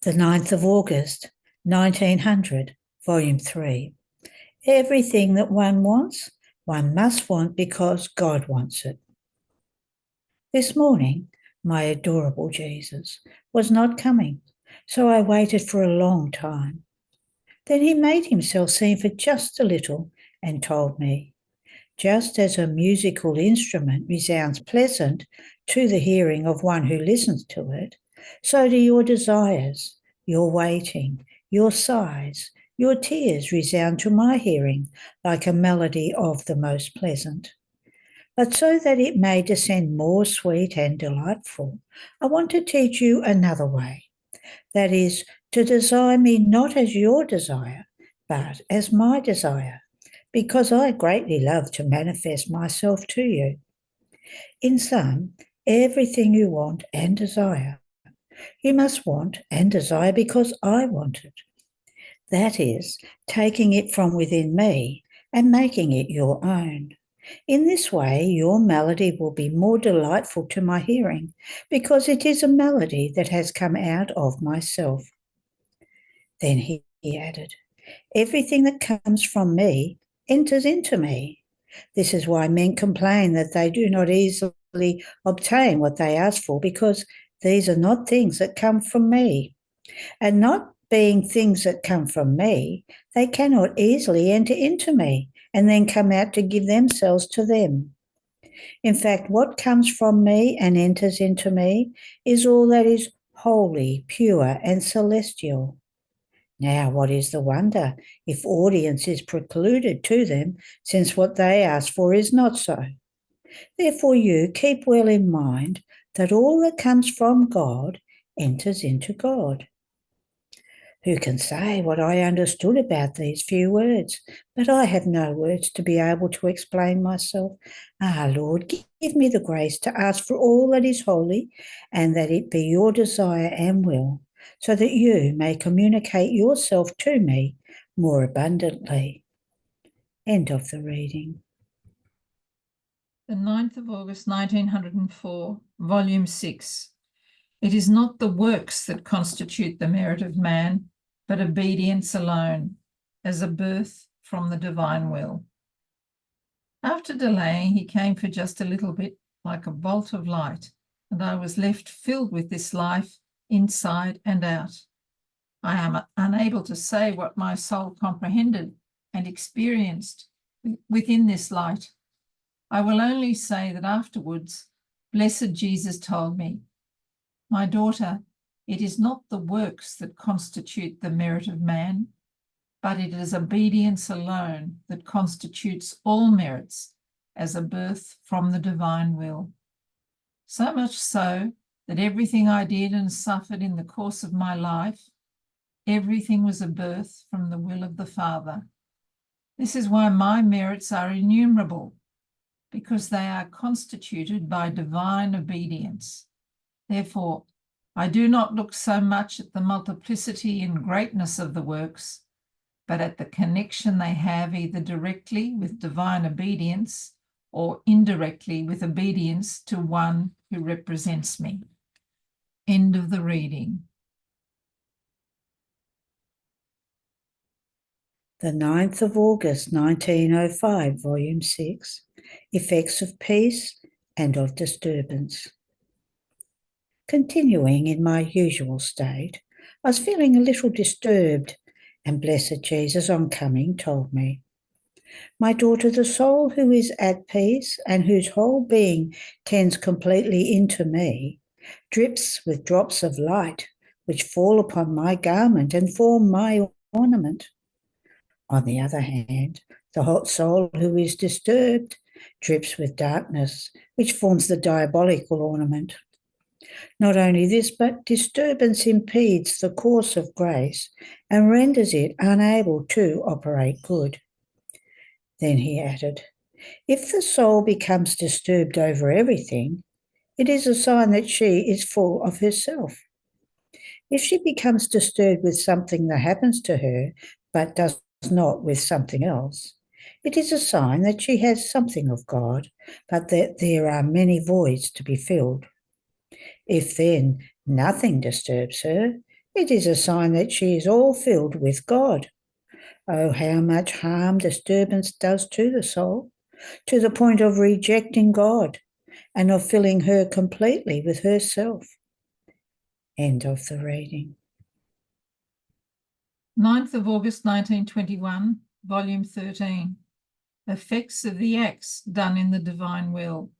The 9th of August, 1900, Volume 3. Everything that one wants, one must want because God wants it. This morning, my adorable Jesus was not coming, so I waited for a long time. Then he made himself seen for just a little and told me, just as a musical instrument resounds pleasant to the hearing of one who listens to it, so do your desires, your waiting, your sighs, your tears resound to my hearing like a melody of the most pleasant. But so that it may descend more sweet and delightful, I want to teach you another way. That is, to desire me not as your desire, but as my desire, because I greatly love to manifest myself to you. In sum, everything you want and desire, you must want and desire because I want it. That is, taking it from within me and making it your own. In this way, your melody will be more delightful to my hearing, because it is a melody that has come out of myself. Then he added, everything that comes from me enters into me. This is why men complain that they do not easily obtain what they ask for, because these are not things that come from me. And not being things that come from me, they cannot easily enter into me and then come out to give themselves to them. In fact, what comes from me and enters into me is all that is holy, pure, and celestial. Now, what is the wonder if audience is precluded to them, since what they ask for is not so? Therefore, you keep well in mind that all that comes from God enters into God. Who can say what I understood about these few words? But I have no words to be able to explain myself. Ah, Lord, give me the grace to ask for all that is holy, and that it be your desire and will, so that you may communicate yourself to me more abundantly. End of the reading. The 9th of August, 1904, Volume 6. It is not the works that constitute the merit of man, but obedience alone, as a birth from the divine will. After delaying, he came for just a little bit, like a bolt of light, and I was left filled with this life inside and out. I am unable to say what my soul comprehended and experienced within this light. I will only say that afterwards, blessed Jesus told me, my daughter, it is not the works that constitute the merit of man, but it is obedience alone that constitutes all merits as a birth from the divine will. So much so that everything I did and suffered in the course of my life, everything was a birth from the will of the Father. This is why my merits are innumerable, because they are constituted by divine obedience. Therefore, I do not look so much at the multiplicity and greatness of the works, but at the connection they have either directly with divine obedience or indirectly with obedience to one who represents me. End of the reading. The 9th of August, 1905, Volume 6, Effects of Peace and of Disturbance. Continuing in my usual state, I was feeling a little disturbed, and blessed Jesus on coming told me, my daughter, the soul who is at peace and whose whole being tends completely into me, drips with drops of light which fall upon my garment and form my ornament. On the other hand, the hot soul who is disturbed drips with darkness, which forms the diabolical ornament. Not only this, but disturbance impedes the course of grace and renders it unable to operate good. Then he added, if the soul becomes disturbed over everything, it is a sign that she is full of herself. If she becomes disturbed with something that happens to her, but does not with something else, it is a sign that she has something of God, but that there are many voids to be filled. If then nothing disturbs her, It is a sign that she is all filled with God. Oh, how much harm disturbance does to the soul, to the point of rejecting God and of filling her completely with herself. End of the reading. 9th of August 1921, Volume 13. Effects of the acts done in the divine will.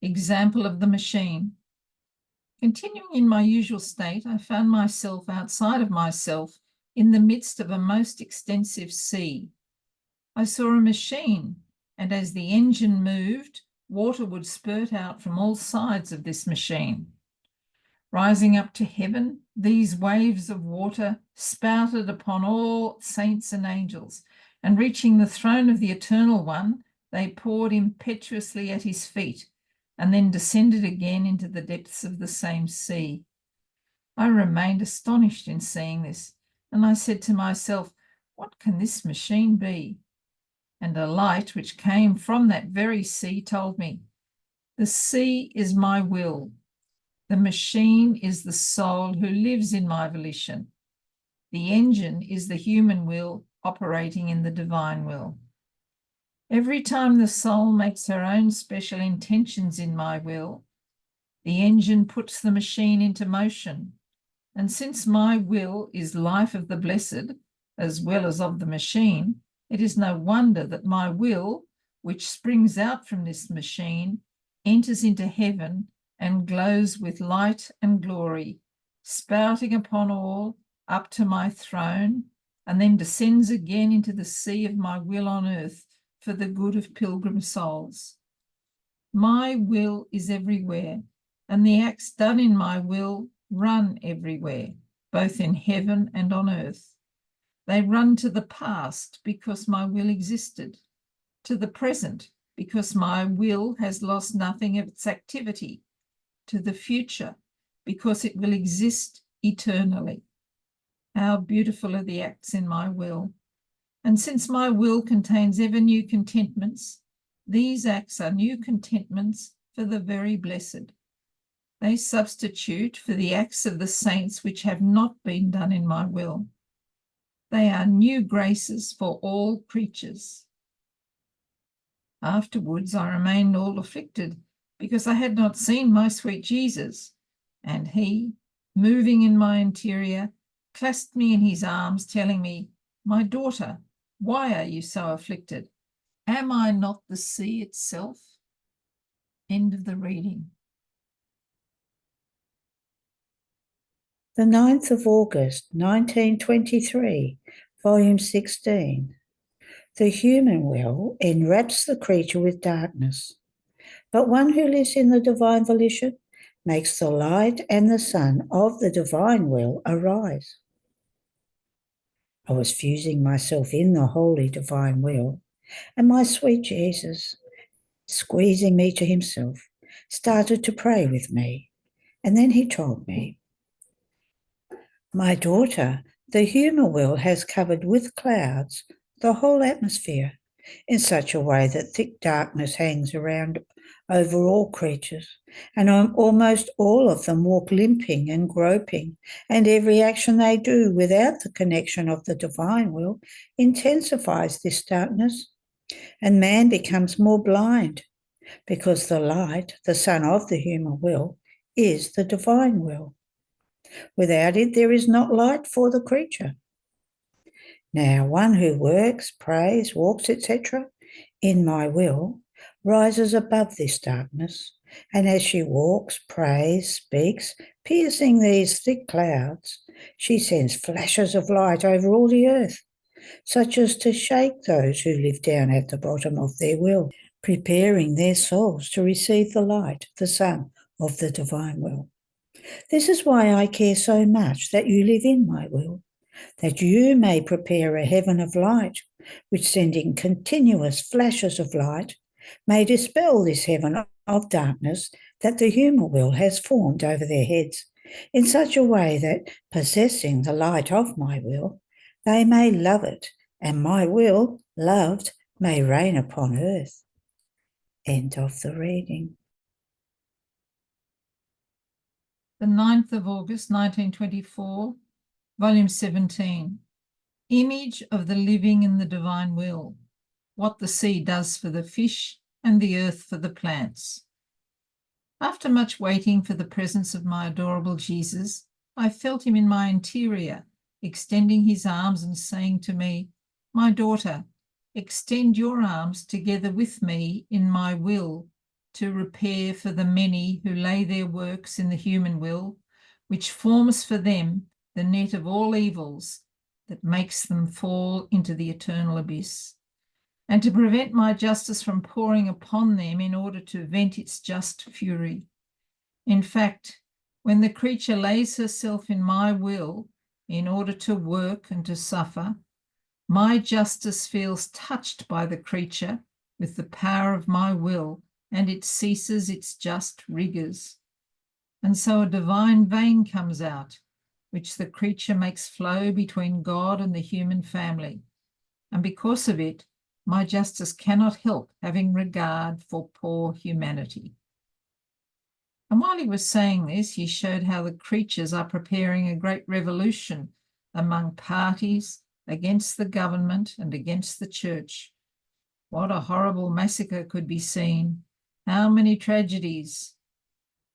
Example of the machine. Continuing in my usual state, I found myself outside of myself in the midst of a most extensive sea. I saw a machine, and as the engine moved, water would spurt out from all sides of this machine. Rising up to heaven, these waves of water spouted upon all saints and angels, and reaching the throne of the Eternal One, they poured impetuously at his feet, and then descended again into the depths of the same sea. I remained astonished in seeing this, and I said to myself, what can this machine be? And a light which came from that very sea told me, the sea is my will. The machine is the soul who lives in my volition. The engine is the human will operating in the divine will. Every time the soul makes her own special intentions in my will, the engine puts the machine into motion. And since my will is life of the blessed, as well as of the machine, it is no wonder that my will, which springs out from this machine, enters into heaven and glows with light and glory, spouting upon all up to my throne, and then descends again into the sea of my will on earth for the good of pilgrim souls. My will is everywhere, and the acts done in my will run everywhere, both in heaven and on earth. They run to the past because my will existed, to the present because my will has lost nothing of its activity, to the future because it will exist eternally. How beautiful are the acts in my will. And since my will contains ever new contentments, these acts are new contentments for the very blessed. They substitute for the acts of the saints which have not been done in my will. They are new graces for all creatures. Afterwards I remained all afflicted, because I had not seen my sweet Jesus, and he, moving in my interior, clasped me in his arms, telling me, my daughter, why are you so afflicted? Am I not the sea itself? End of the reading. The 9th of August, 1923, Volume 16. The human will enwraps the creature with darkness, but one who lives in the divine volition makes the light and the sun of the divine will arise. I was fusing myself in the holy divine will, and my sweet Jesus, squeezing me to himself, started to pray with me. And then he told me, my daughter, the human will has covered with clouds the whole atmosphere in such a way that thick darkness hangs around over all creatures, and almost all of them walk limping and groping, and every action they do without the connection of the divine will intensifies this darkness, and man becomes more blind, because the light, the sun of the human will, is the divine will. Without it, there is not light for the creature. Now, one who works, prays, walks, etc., in my will, rises above this darkness, and as she walks, prays, speaks, piercing these thick clouds, she sends flashes of light over all the earth, such as to shake those who live down at the bottom of their will, preparing their souls to receive the light, the sun of the divine will. This is why I care so much that you live in my will, that you may prepare a heaven of light, which sending continuous flashes of light may dispel this heaven of darkness that the human will has formed over their heads, in such a way that, possessing the light of my will, they may love it, and my will, loved, may reign upon earth. End of the reading. The 9th of August, 1924, Volume 17. Image of the living in the divine will. What the sea does for the fish and the earth for the plants. After much waiting for the presence of my adorable Jesus, I felt him in my interior, extending his arms and saying to me, "My daughter, extend your arms together with me in my will to repair for the many who lay their works in the human will, which forms for them the net of all evils that makes them fall into the eternal abyss, and to prevent my justice from pouring upon them in order to vent its just fury. In fact, when the creature lays herself in my will in order to work and to suffer, my justice feels touched by the creature with the power of my will, and it ceases its just rigours. And so a divine vein comes out, which the creature makes flow between God and the human family. And because of it, my justice cannot help having regard for poor humanity." And while he was saying this, he showed how the creatures are preparing a great revolution among parties against the government and against the church. What a horrible massacre could be seen. How many tragedies.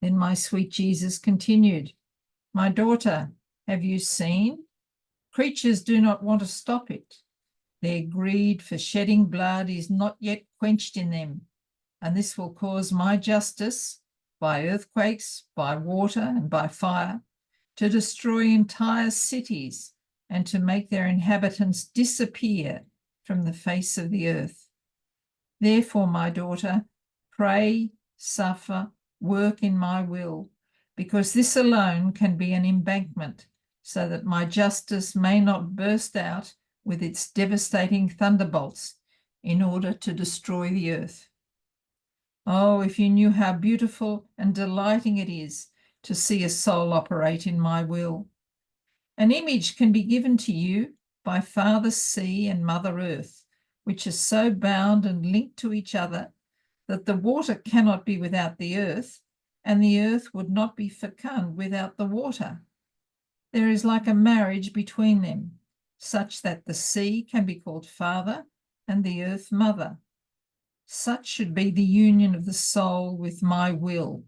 Then my sweet Jesus continued, "My daughter, have you seen? Creatures do not want to stop it. Their greed for shedding blood is not yet quenched in them, and this will cause my justice, by earthquakes, by water, and by fire, to destroy entire cities and to make their inhabitants disappear from the face of the earth. Therefore, my daughter, pray, suffer, work in my will, because this alone can be an embankment, so that my justice may not burst out with its devastating thunderbolts in order to destroy the earth. Oh, if you knew how beautiful and delighting it is to see a soul operate in my will. An image can be given to you by Father Sea and Mother Earth, which are so bound and linked to each other that the water cannot be without the earth, and the earth would not be fecund without the water. There is like a marriage between them, such that the sea can be called Father and the earth Mother. Such should be the union of the soul with my will.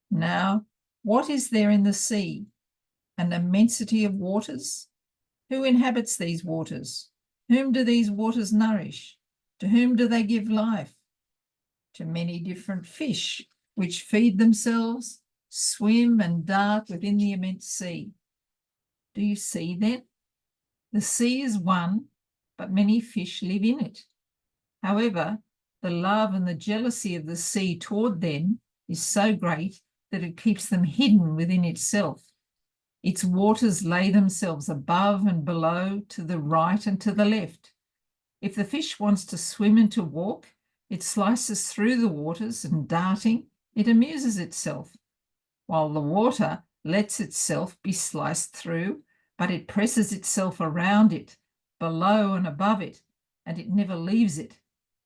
Now, what is there in the sea? An immensity of waters? Who inhabits these waters? Whom do these waters nourish? To whom do they give life? To many different fish, which feed themselves, swim and dart within the immense sea. Do you see then? The sea is one, but many fish live in it. However, the love and the jealousy of the sea toward them is so great that it keeps them hidden within itself. Its waters lay themselves above and below, to the right and to the left. If the fish wants to swim and to walk, it slices through the waters, and darting, it amuses itself, while the water lets itself be sliced through, but it presses itself around it, below and above it, and it never leaves it,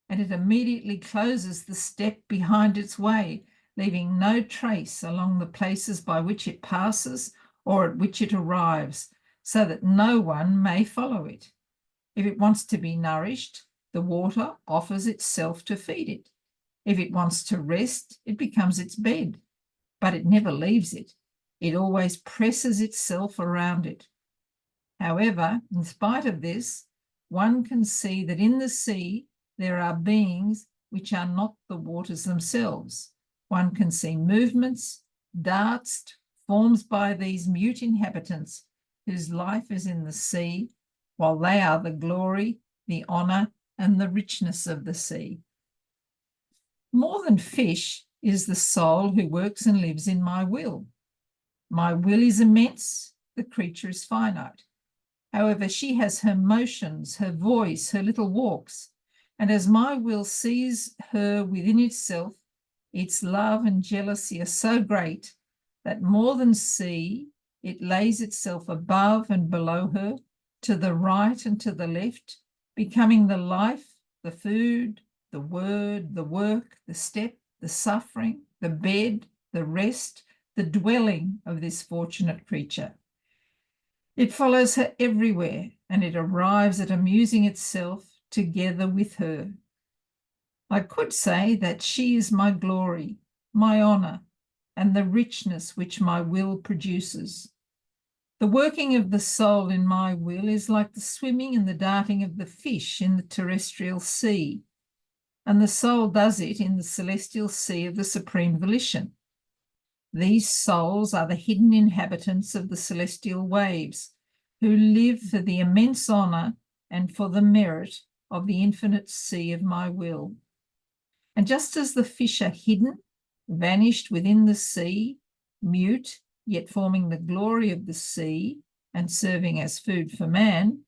and it immediately closes the step behind its way, leaving no trace along the places by which it passes or at which it arrives, so that no one may follow it. If it wants to be nourished, the water offers itself to feed it. If it wants to rest, it becomes its bed, but it never leaves it. It always presses itself around it. However, in spite of this, one can see that in the sea there are beings which are not the waters themselves. One can see movements, darts, formed by these mute inhabitants whose life is in the sea, while they are the glory, the honour, and the richness of the sea. More than fish is the soul who works and lives in my will. My will is immense, the creature is finite. However, she has her motions, her voice, her little walks, and as my will sees her within itself, its love and jealousy are so great that more than sea, it lays itself above and below her, to the right and to the left, becoming the life, the food, the word, the work, the step, the suffering, the bed, the rest, the dwelling of this fortunate creature. It follows her everywhere, and it arrives at amusing itself together with her. I could say that she is my glory, my honour, and the richness which my will produces. The working of the soul in my will is like the swimming and the darting of the fish in the terrestrial sea, and the soul does it in the celestial sea of the supreme volition. These souls are the hidden inhabitants of the celestial waves, who live for the immense honour and for the merit of the infinite sea of my will. And just as the fish are hidden, vanished within the sea, mute, yet forming the glory of the sea and serving as food for man,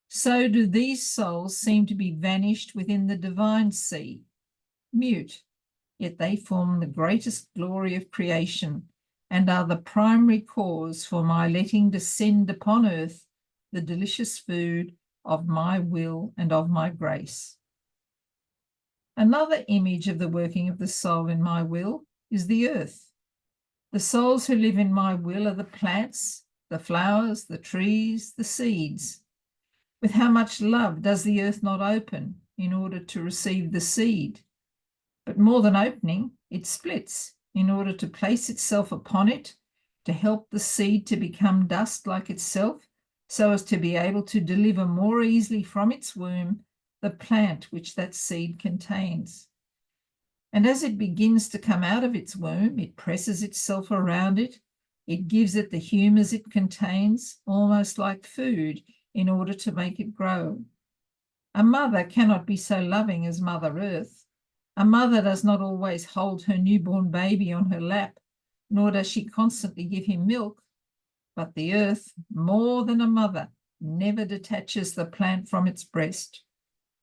so do these souls seem to be vanished within the divine sea, mute, yet they form the greatest glory of creation and are the primary cause for my letting descend upon earth the delicious food of my will and of my grace. Another image of the working of the soul in my will is the earth. The souls who live in my will are the plants, the flowers, the trees, the seeds. With how much love does the earth not open in order to receive the seed? But more than opening, it splits in order to place itself upon it, to help the seed to become dust like itself, so as to be able to deliver more easily from its womb the plant which that seed contains. And as it begins to come out of its womb, it presses itself around it. It gives it the humours it contains, almost like food, in order to make it grow. A mother cannot be so loving as Mother Earth. A mother does not always hold her newborn baby on her lap, nor does she constantly give him milk. But the earth, more than a mother, never detaches the plant from its breast.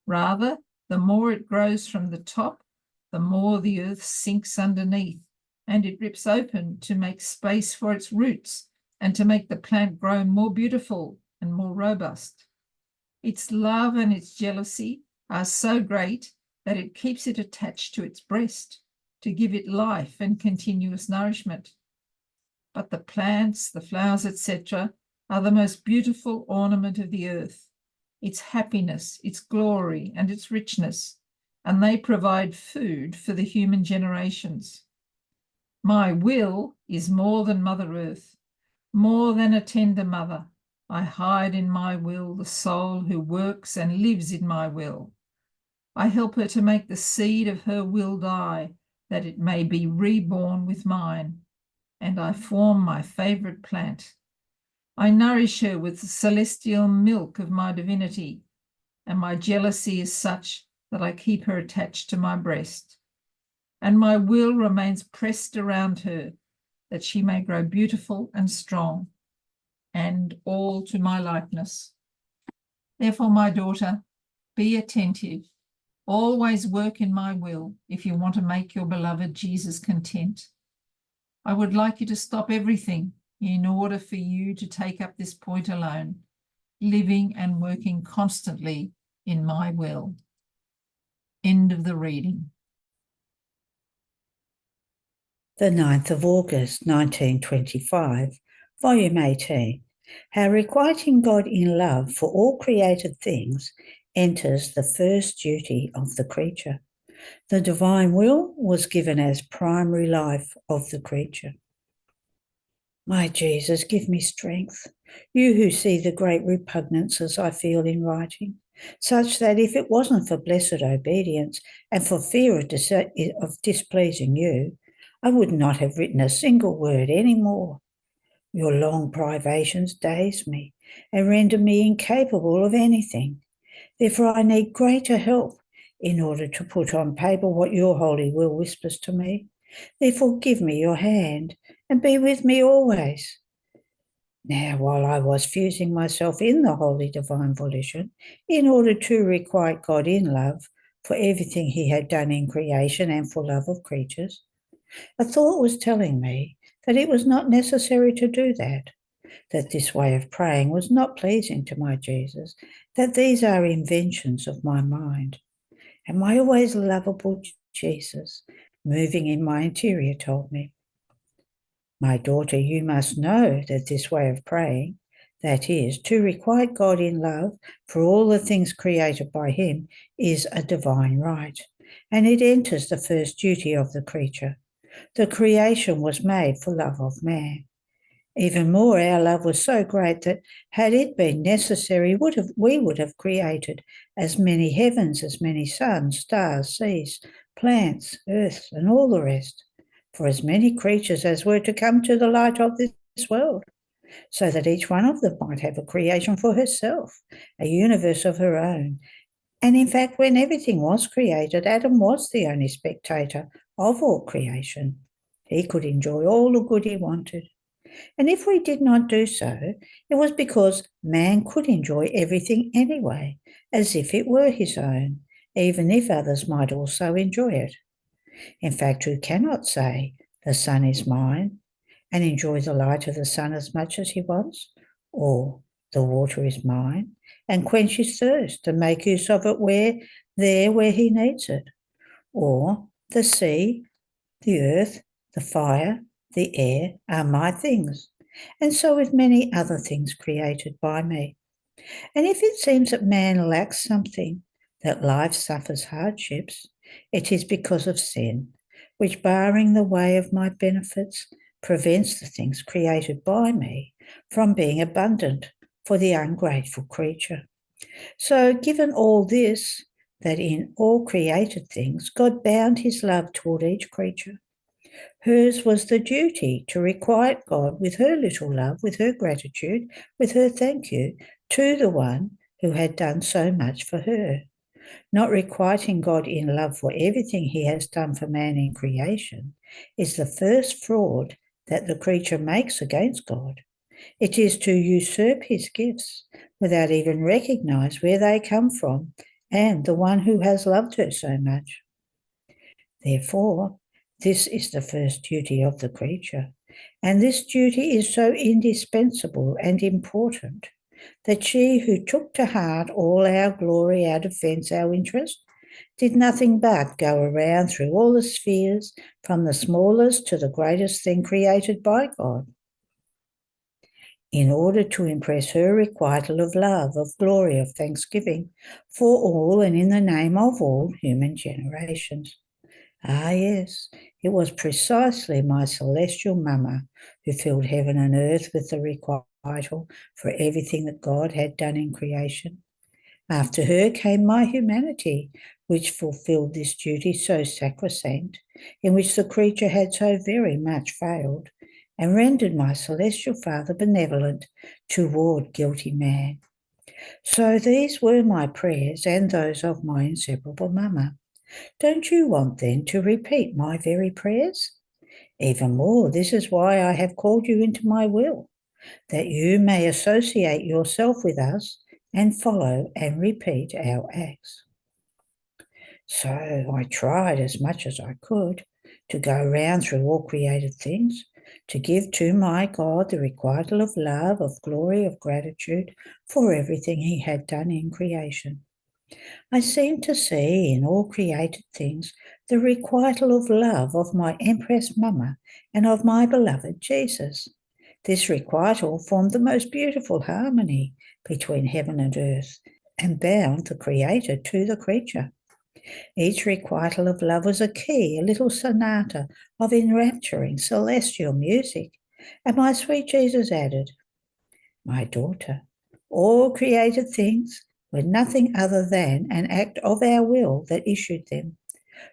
Rather, the more it grows from the top, the more the earth sinks underneath, and it rips open to make space for its roots and to make the plant grow more beautiful and more robust. Its love and its jealousy are so great that it keeps it attached to its breast to give it life and continuous nourishment. But the plants, the flowers, etc., are the most beautiful ornament of the earth, its happiness, its glory, and its richness, and they provide food for the human generations. My will is more than Mother Earth, more than a tender mother. I hide in my will the soul who works and lives in my will. I help her to make the seed of her will die, that it may be reborn with mine, and I form my favourite plant. I nourish her with the celestial milk of my divinity, and my jealousy is such that I keep her attached to my breast. And my will remains pressed around her, that she may grow beautiful and strong, and all to my likeness. Therefore, my daughter, be attentive. Always work in my will if you want to make your beloved Jesus content. I would like you to stop everything in order for you to take up this point alone, living and working constantly in my will. End of the reading. The 9th of August, 1925, Volume 18. How requiting God in love for all created things enters the first duty of the creature. The divine will was given as primary life of the creature. My Jesus, give me strength, you who see the great repugnances I feel in writing, such that if it wasn't for blessed obedience and for fear of displeasing you, I would not have written a single word any more. Your long privations daze me and render me incapable of anything. Therefore, I need greater help in order to put on paper what your holy will whispers to me. Therefore, give me your hand and be with me always. Now, while I was fusing myself in the holy divine volition in order to requite God in love for everything he had done in creation and for love of creatures, a thought was telling me that it was not necessary to do that this way of praying was not pleasing to my Jesus, that these are inventions of my mind. And my always lovable Jesus, moving in my interior, told me, my daughter, you must know that this way of praying, That is, to requite God in love for all the things created by him is a divine right, and it enters the first duty of the creature. The creation was made for love of man. Even more, our love was so great that, had it been necessary, we would have created as many heavens, as many suns, stars, seas, plants, earth, and all the rest, for as many creatures as were to come to the light of this world, so that each one of them might have a creation for herself, a universe of her own. And in fact, when everything was created, Adam was the only spectator of all creation. He could enjoy all the good he wanted. And if we did not do so, it was because man could enjoy everything anyway, as if it were his own, even if others might also enjoy it. In fact, who cannot say, the sun is mine, and enjoy the light of the sun as much as he wants? Or, the water is mine, and quench his thirst and make use of it where he needs it? Or, the sea, the earth, the fire, the air are my things, and so with many other things created by me. And if it seems that man lacks something, that life suffers hardships, it is because of sin, which, barring the way of my benefits, prevents the things created by me from being abundant for the ungrateful creature. So, given all this, that in all created things God bound his love toward each creature, hers was the duty to requite God with her little love, with her gratitude, with her thank you to the one who had done so much for her. Not requiting God in love for everything he has done for man in creation is the first fraud that the creature makes against God. It is to usurp his gifts without even recognize where they come from and the one who has loved her so much. Therefore, this is the first duty of the creature, and this duty is so indispensable and important that she who took to heart all our glory, our defence, our interest, did nothing but go around through all the spheres, from the smallest to the greatest thing created by God, in order to impress her requital of love, of glory, of thanksgiving for all and in the name of all human generations. Ah, yes, it was precisely my celestial mamma who filled heaven and earth with the requital for everything that God had done in creation. After her came my humanity, which fulfilled this duty so sacrosanct, in which the creature had so very much failed, and rendered my celestial Father benevolent toward guilty man. So these were my prayers and those of my inseparable mamma. Don't you want then to repeat my very prayers? Even more, this is why I have called you into my will, that you may associate yourself with us and follow and repeat our acts. So I tried as much as I could to go round through all created things, to give to my God the requital of love, of glory, of gratitude for everything he had done in creation. I seem to see in all created things the requital of love of my Empress Mamma and of my beloved Jesus. This requital formed the most beautiful harmony between heaven and earth, and bound the Creator to the creature. Each requital of love was a key, a little sonata of enrapturing celestial music, and my sweet Jesus added, "My daughter, all created things were nothing other than an act of our will that issued them,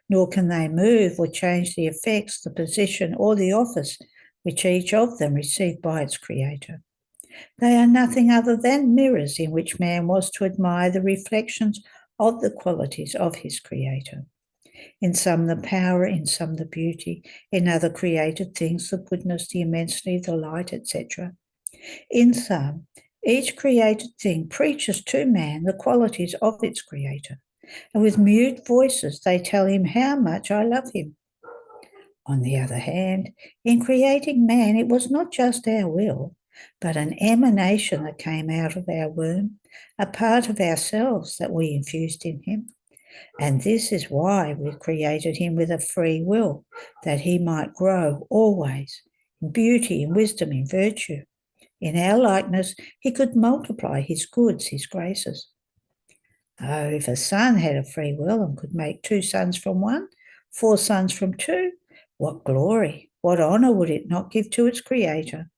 nor can they move or change the effects, the position, or the office which each of them received by its Creator. They are nothing other than mirrors in which man was to admire the reflections of the qualities of his Creator. In some the power, in some the beauty, in other created things the goodness, the immensity, the light, etc. In some, each created thing preaches to man the qualities of its Creator, and with mute voices they tell him how much I love him. On the other hand, in creating man, it was not just our will, but an emanation that came out of our womb, a part of ourselves that we infused in him. And this is why we created him with a free will, that he might grow always in beauty, in wisdom, in virtue, in our likeness, he could multiply his goods, his graces. Oh, if a son had a free will and could make 2 sons from 1, 4 sons from 2, what glory, what honour would it not give to its creator,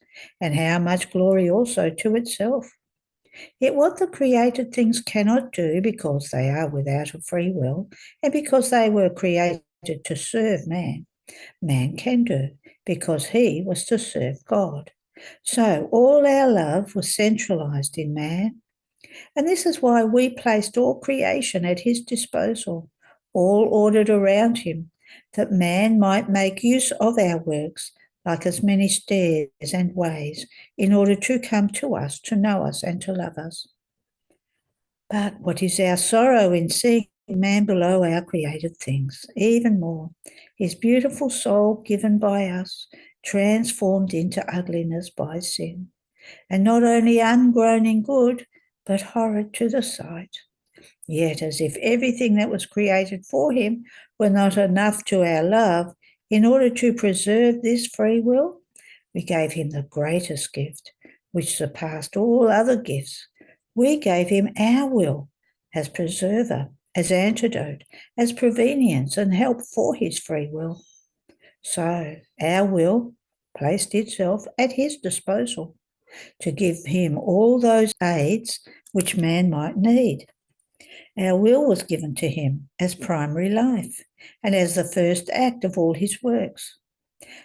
and how much glory also to itself? Yet what the created things cannot do because they are without a free will, and because they were created to serve man, man can do, because he was to serve God. So all our love was centralized in man, and this is why we placed all creation at his disposal, all ordered around him, that man might make use of our works like as many stairs and ways, in order to come to us, to know us, and to love us. But what is our sorrow in seeing man below our created things, even more, his beautiful soul given by us, transformed into ugliness by sin, and not only ungrown in good, but horrid to the sight. Yet as if everything that was created for him were not enough to our love, in order to preserve this free will, we gave him the greatest gift, which surpassed all other gifts. We gave him our will as preserver, as antidote, as provenience and help for his free will. So our will placed itself at his disposal to give him all those aids which man might need. Our will was given to him as primary life and as the first act of all his works.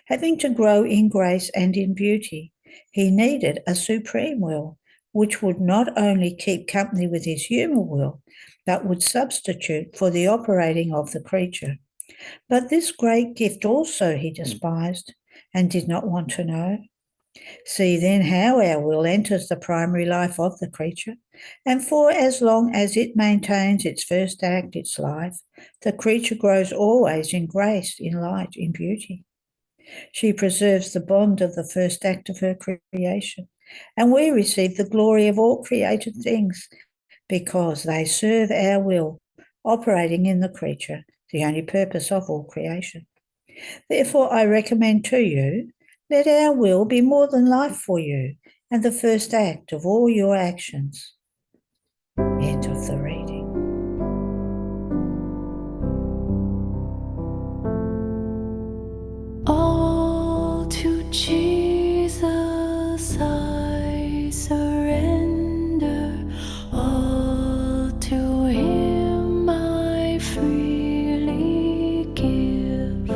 Having to grow in grace and in beauty, he needed a supreme will, which would not only keep company with his human will, but would substitute for the operating of the creature. But this great gift also he despised and did not want to know. See then how our will enters the primary life of the creature, and for as long as it maintains its first act, its life, the creature grows always in grace, in light, in beauty. She preserves the bond of the first act of her creation, and we receive the glory of all created things because they serve our will, operating in the creature, the only purpose of all creation. Therefore, I recommend to you, let our will be more than life for you and the first act of all your actions. End of the reading. All to Jesus I surrender, all to him I freely give.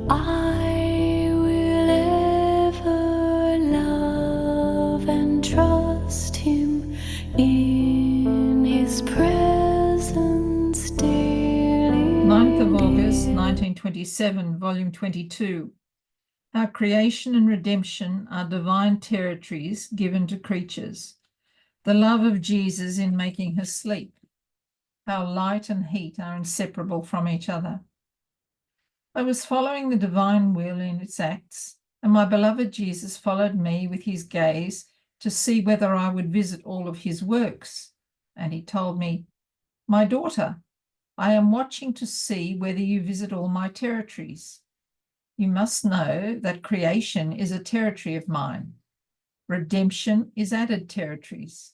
I will ever love and trust him in his presence daily. 9th of August, 1927, Volume 22. Our creation and redemption are divine territories given to creatures. The love of Jesus in making her sleep. How light and heat are inseparable from each other. I was following the divine will in its acts, and my beloved Jesus followed me with his gaze to see whether I would visit all of his works. And he told me, "My daughter, I am watching to see whether you visit all my territories. You must know that creation is a territory of mine. Redemption is added territories.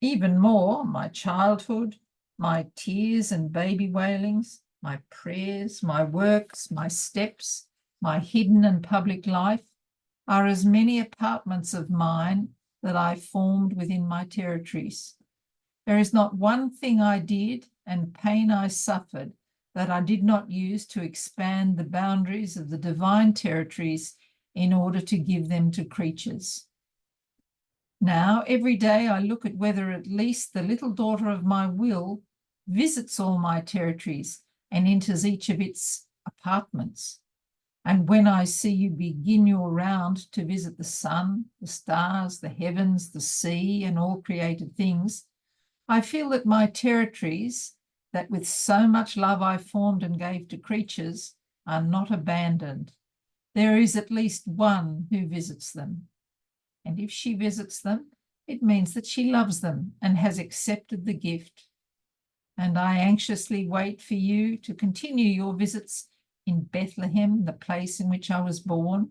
Even more, my childhood, my tears and baby wailings, my prayers, my works, my steps, my hidden and public life are as many apartments of mine that I formed within my territories. There is not one thing I did and pain I suffered that I did not use to expand the boundaries of the divine territories in order to give them to creatures. Now, every day I look at whether at least the little daughter of my will visits all my territories and enters each of its apartments. And when I see you begin your round to visit the sun, the stars, the heavens, the sea, and all created things, I feel that my territories, that with so much love I formed and gave to creatures, are not abandoned. There is at least one who visits them. And if she visits them, it means that she loves them and has accepted the gift. And I anxiously wait for you to continue your visits in Bethlehem, the place in which I was born,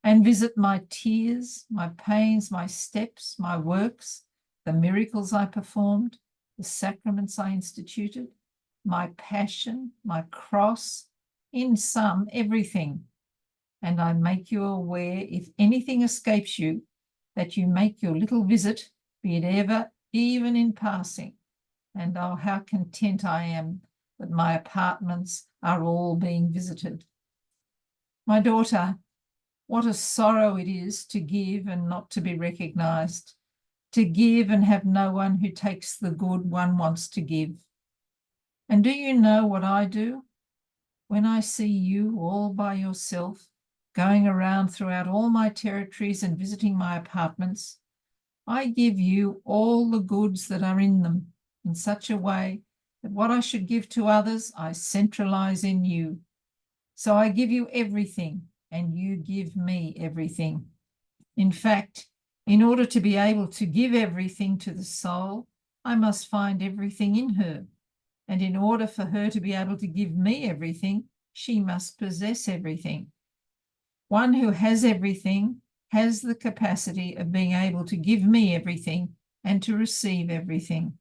and visit my tears, my pains, my steps, my works, the miracles I performed, the sacraments I instituted, my passion, my cross, in sum, everything. And I make you aware, if anything escapes you, that you make your little visit, be it ever, even in passing. And oh, how content I am that my apartments are all being visited. My daughter, what a sorrow it is to give and not to be recognised, to give and have no one who takes the good one wants to give. And do you know what I do? When I see you all by yourself, going around throughout all my territories and visiting my apartments, I give you all the goods that are in them in such a way that what I should give to others, I centralise in you. So I give you everything, and you give me everything. In fact, in order to be able to give everything to the soul, I must find everything in her. And in order for her to be able to give me everything, she must possess everything. One who has everything has the capacity of being able to give me everything and to receive everything.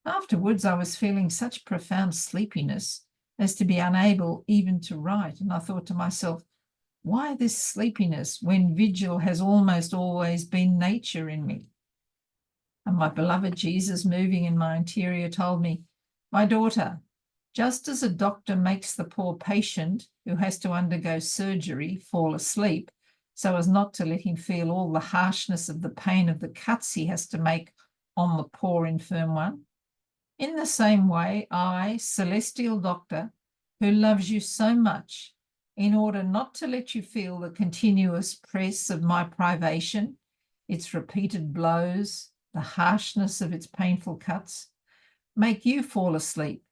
Afterwards, I was feeling such profound sleepiness as to be unable even to write. And I thought to myself, why this sleepiness when vigil has almost always been nature in me? And my beloved Jesus, moving in my interior, told me, my daughter, just as a doctor makes the poor patient who has to undergo surgery fall asleep so as not to let him feel all the harshness of the pain of the cuts he has to make on the poor infirm one, in the same way, I, celestial doctor, who loves you so much, in order not to let you feel the continuous press of my privation, its repeated blows, the harshness of its painful cuts, make you fall asleep,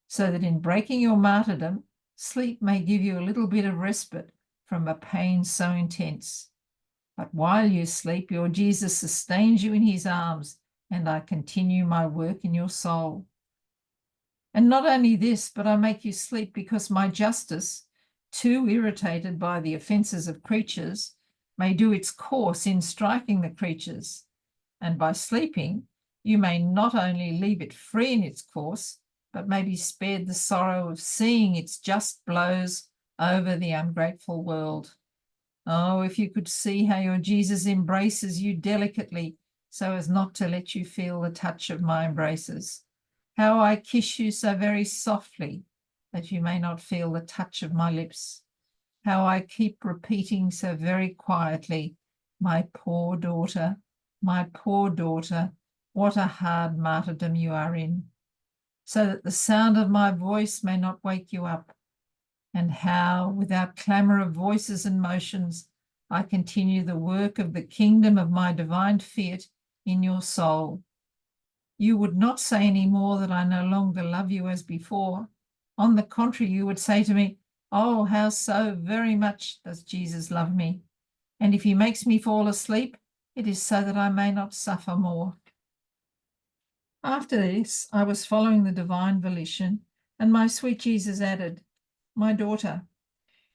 so that in breaking your martyrdom, sleep may give you a little bit of respite from a pain so intense. But while you sleep, your Jesus sustains you in his arms, and I continue my work in your soul. And not only this, but I make you sleep because my justice, too irritated by the offences of creatures, may do its course in striking the creatures. And by sleeping, you may not only leave it free in its course, but may be spared the sorrow of seeing its just blows over the ungrateful world. Oh, if you could see how your Jesus embraces you delicately so as not to let you feel the touch of my embraces. How I kiss you so very softly that you may not feel the touch of my lips. How I keep repeating so very quietly, my poor daughter, what a hard martyrdom you are in, so that the sound of my voice may not wake you up. And how, without clamour of voices and motions, I continue the work of the kingdom of my divine fiat in your soul. You would not say any more that I no longer love you as before. On the contrary, you would say to me, oh, how so very much does Jesus love me. And if he makes me fall asleep, it is so that I may not suffer more. After this, I was following the divine volition, and my sweet Jesus added, my daughter,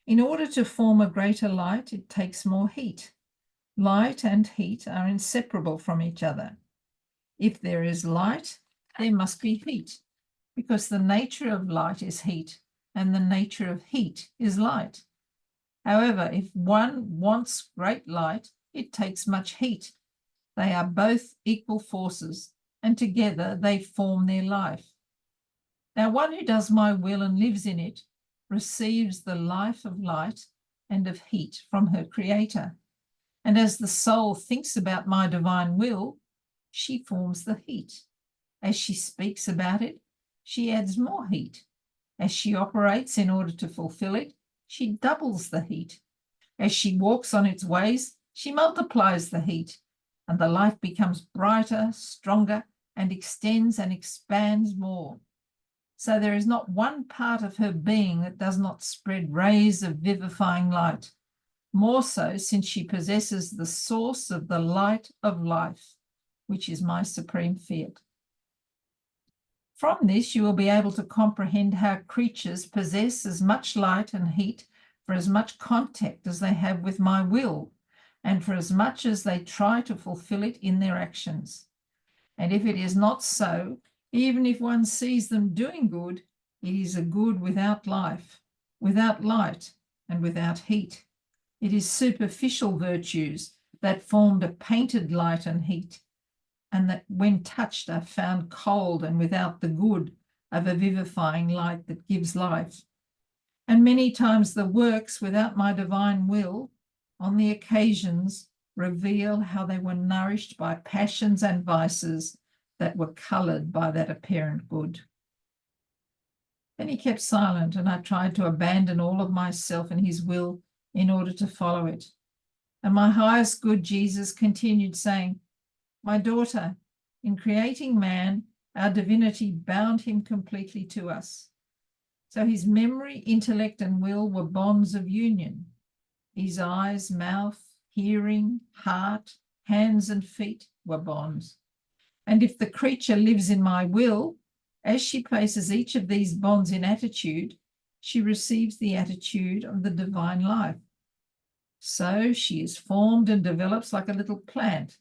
in order to form a greater light, it takes more heat. Light and heat are inseparable from each other. If there is light, there must be heat, because the nature of light is heat, and the nature of heat is light. However, if one wants great light, it takes much heat. They are both equal forces, and together they form their life. Now, one who does my will and lives in it receives the life of light and of heat from her Creator. And as the soul thinks about my divine will, she forms the heat. As she speaks about it, she adds more heat. As she operates in order to fulfill it, she doubles the heat. As she walks on its ways, she multiplies the heat, and the life becomes brighter, stronger, and extends and expands more. So there is not one part of her being that does not spread rays of vivifying light, more so since she possesses the source of the light of life, which is my supreme fiat. From this, you will be able to comprehend how creatures possess as much light and heat for as much contact as they have with my will, and for as much as they try to fulfill it in their actions. And if it is not so, even if one sees them doing good, it is a good without life, without light, and without heat. It is superficial virtues that formed a painted light and heat, and that when touched are found cold and without the good of a vivifying light that gives life. And many times the works without my divine will, on the occasions, reveal how they were nourished by passions and vices that were coloured by that apparent good. Then he kept silent, and I tried to abandon all of myself and his will in order to follow it. And my highest good, Jesus, continued saying, "My daughter, in creating man, our divinity bound him completely to us. So his memory, intellect, and will were bonds of union. His eyes, mouth, hearing, heart, hands, and feet were bonds. And if the creature lives in my will, as she places each of these bonds in attitude, she receives the attitude of the divine life. So she is formed and develops like a little plant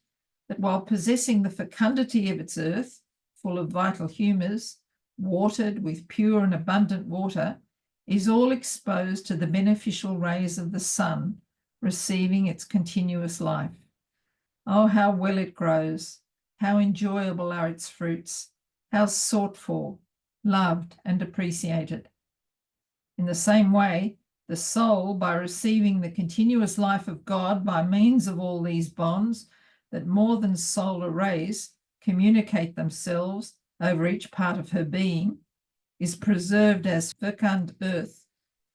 that, while possessing the fecundity of its earth, full of vital humours, watered with pure and abundant water, is all exposed to the beneficial rays of the sun, receiving its continuous life. Oh, how well it grows, how enjoyable are its fruits, how sought for, loved, and appreciated. In the same way, the soul, by receiving the continuous life of God by means of all these bonds that more than solar rays communicate themselves over each part of her being, is preserved as fecund earth,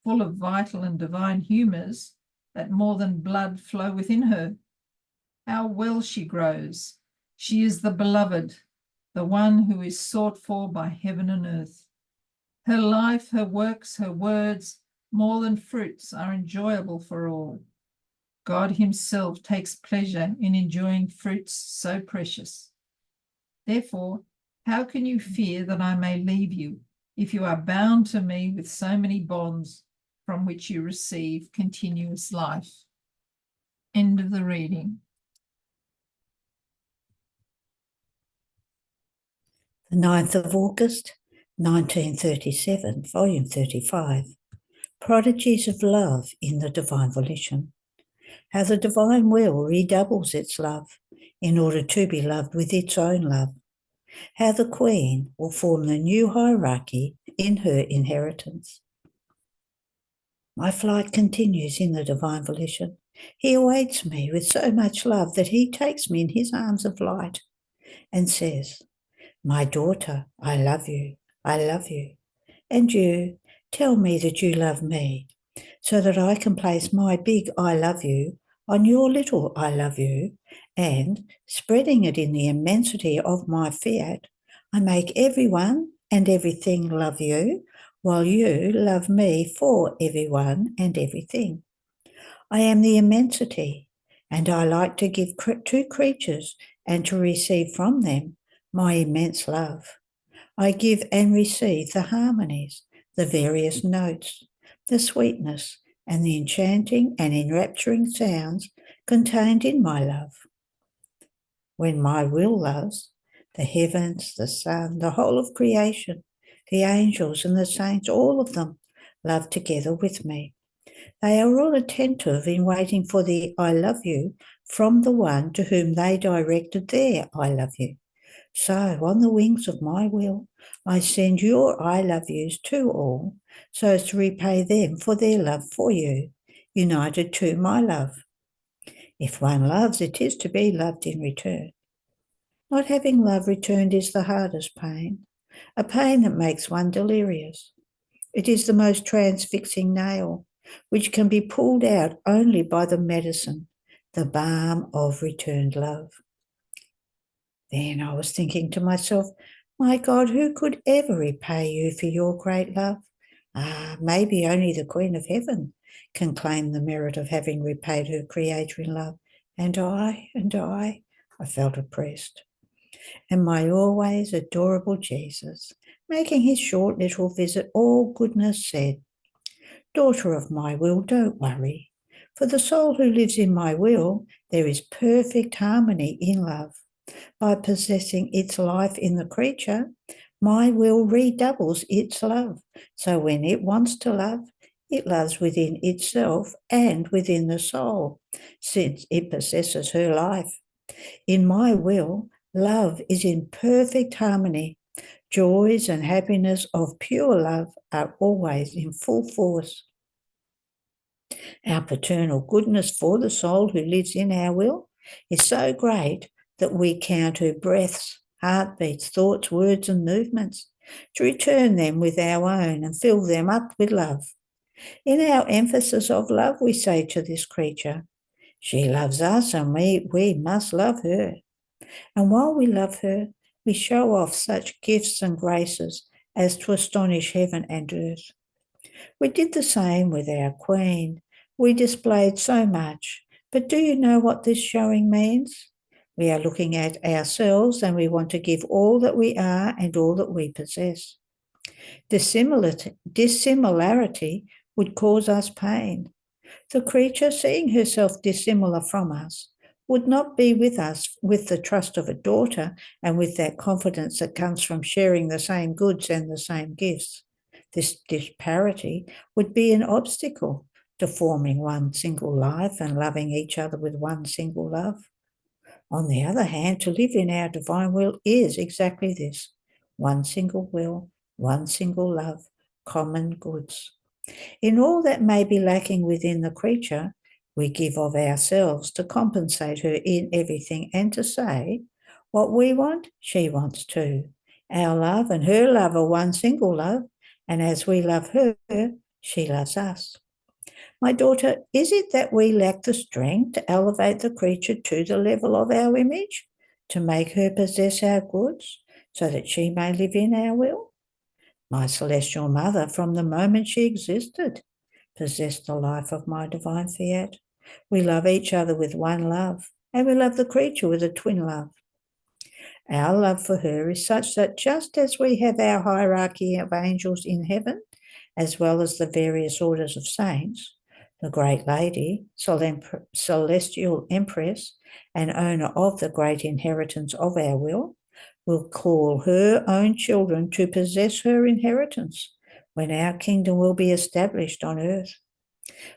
full of vital and divine humours that more than blood flow within her. How well she grows! She is the beloved, the one who is sought for by heaven and earth. Her life, her works, her words, more than fruits, are enjoyable for all. God himself takes pleasure in enjoying fruits so precious. Therefore, how can you fear that I may leave you if you are bound to me with so many bonds from which you receive continuous life?" End of the reading. The 9th of August, 1937, volume 35. Prodigies of Love in the Divine Volition. How the divine will redoubles its love in order to be loved with its own love. How the Queen will form the new hierarchy in her inheritance. My flight continues in the divine volition. He awaits me with so much love that he takes me in his arms of light and says, "My daughter, I love you, I love you. And you, tell me that you love me, so that I can place my big I love you on your little I love you, and, spreading it in the immensity of my fiat, I make everyone and everything love you, while you love me for everyone and everything. I am the immensity, and I like to give to creatures and to receive from them my immense love. I give and receive the harmonies, the various notes, the sweetness, and the enchanting and enrapturing sounds contained in my love. When my will loves, the heavens, the sun, the whole of creation, the angels and the saints, all of them love together with me. They are all attentive in waiting for the I love you from the one to whom they directed their I love you. So, on the wings of my will, I send your I love yous to all, so as to repay them for their love for you, united to my love. If one loves, it is to be loved in return. Not having love returned is the hardest pain, a pain that makes one delirious. It is the most transfixing nail, which can be pulled out only by the medicine, the balm of returned love. Then I was thinking to myself, my God, who could ever repay you for your great love? Maybe only the Queen of Heaven can claim the merit of having repaid her Creator in love. And I felt oppressed. And my always adorable Jesus, making his short little visit, all goodness said, Daughter of my will, don't worry. For the soul who lives in my will, there is perfect harmony in love. By possessing its life in the creature, my will redoubles its love. So when it wants to love, it loves within itself and within the soul, since it possesses her life. In my will, love is in perfect harmony. Joys and happiness of pure love are always in full force. Our paternal goodness for the soul who lives in our will is so great that we count her breaths, heartbeats, thoughts, words, and movements to return them with our own and fill them up with love. In our emphasis of love, we say to this creature, she loves us and we must love her. And while we love her, we show off such gifts and graces as to astonish heaven and earth. We did the same with our Queen. We displayed so much, but do you know what this showing means? We are looking at ourselves and we want to give all that we are and all that we possess. Dissimilarity would cause us pain. The creature, seeing herself dissimilar from us, would not be with us with the trust of a daughter and with that confidence that comes from sharing the same goods and the same gifts. This disparity would be an obstacle to forming one single life and loving each other with one single love. On the other hand, to live in our divine will is exactly this: one single will, one single love, common goods. In all that may be lacking within the creature, we give of ourselves to compensate her in everything and to say, what we want, she wants too. Our love and her love are one single love, and as we love her, she loves us. My daughter, is it that we lack the strength to elevate the creature to the level of our image, to make her possess our goods, so that she may live in our will? My celestial mother, from the moment she existed, possessed the life of my divine fiat. We love each other with one love, and we love the creature with a twin love. Our love for her is such that just as we have our hierarchy of angels in heaven, as well as the various orders of saints, the great lady, celestial empress, and owner of the great inheritance of our will call her own children to possess her inheritance when our kingdom will be established on earth.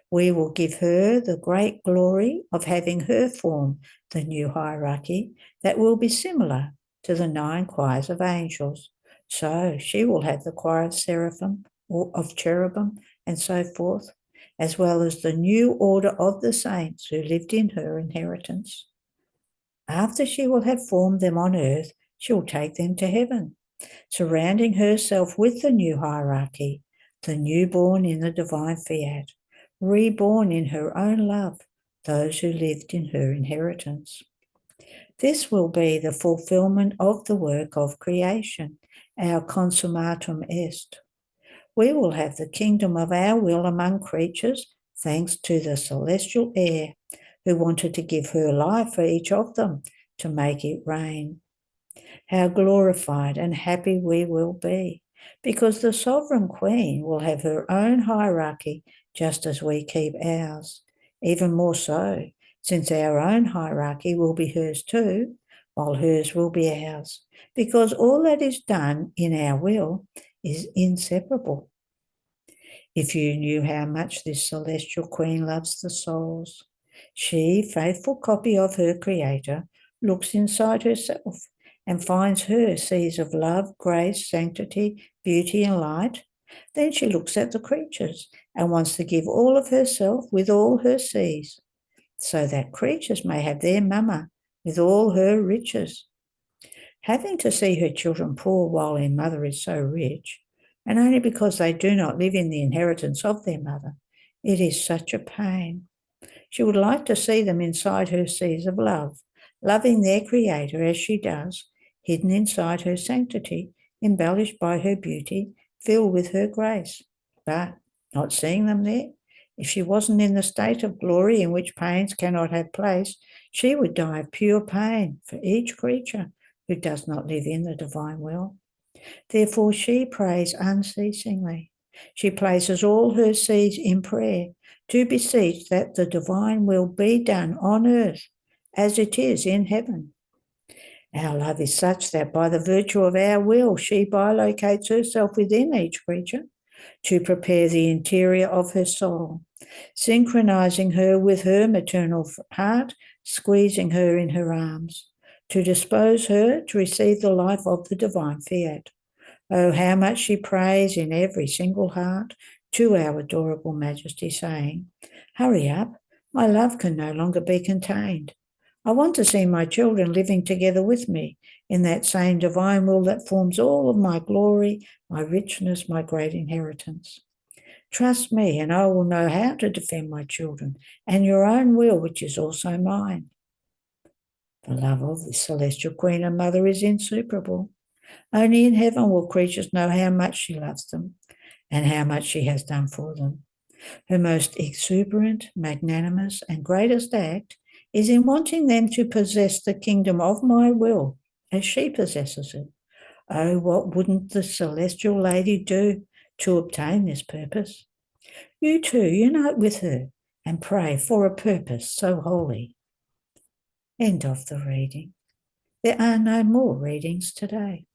We will give her the great glory of having her form the new hierarchy that will be similar to the 9 choirs of angels. So she will have the choir of seraphim, or of cherubim, and so forth, as well as the new order of the saints who lived in her inheritance. After she will have formed them on earth, she will take them to heaven, surrounding herself with the new hierarchy, the newborn in the divine fiat, reborn in her own love, those who lived in her inheritance. This will be the fulfillment of the work of creation, our consummatum est. We will have the kingdom of our will among creatures, thanks to the celestial heir, who wanted to give her life for each of them to make it reign. How glorified and happy we will be, because the sovereign queen will have her own hierarchy just as we keep ours, even more so, since our own hierarchy will be hers too, while hers will be ours, because all that is done in our will is inseparable. If you knew how much this celestial queen loves the souls, she, faithful copy of her creator, looks inside herself and finds her seas of love, grace, sanctity, beauty, and light. Then she looks at the creatures and wants to give all of herself with all her seas, so that creatures may have their mama with all her riches. Having to see her children poor while their mother is so rich, and only because they do not live in the inheritance of their mother, it is such a pain. She would like to see them inside her seas of love, loving their creator as she does, hidden inside her sanctity, embellished by her beauty, filled with her grace. But not seeing them there, if she wasn't in the state of glory in which pains cannot have place, she would die of pure pain for each creature who does not live in the divine will. Therefore she prays unceasingly, She places all her seeds in prayer to beseech that the divine will be done on earth as it is in heaven. Our love is such that by the virtue of our will, she bilocates herself within each creature to prepare the interior of her soul, synchronizing her with her maternal heart, squeezing her in her arms, to dispose her to receive the life of the divine fiat. Oh, how much she prays in every single heart to our adorable Majesty, saying, "Hurry up, my love can no longer be contained. I want to see my children living together with me in that same divine will that forms all of my glory, my richness, my great inheritance. Trust me, and I will know how to defend my children and your own will, which is also mine." The love of the celestial Queen and Mother is insuperable. Only in heaven will creatures know how much she loves them and how much she has done for them. Her most exuberant, magnanimous, and greatest act is in wanting them to possess the kingdom of my will as she possesses it. Oh, what wouldn't the celestial lady do to obtain this purpose? You too unite with her and pray for a purpose so holy. End of the reading. There are no more readings today.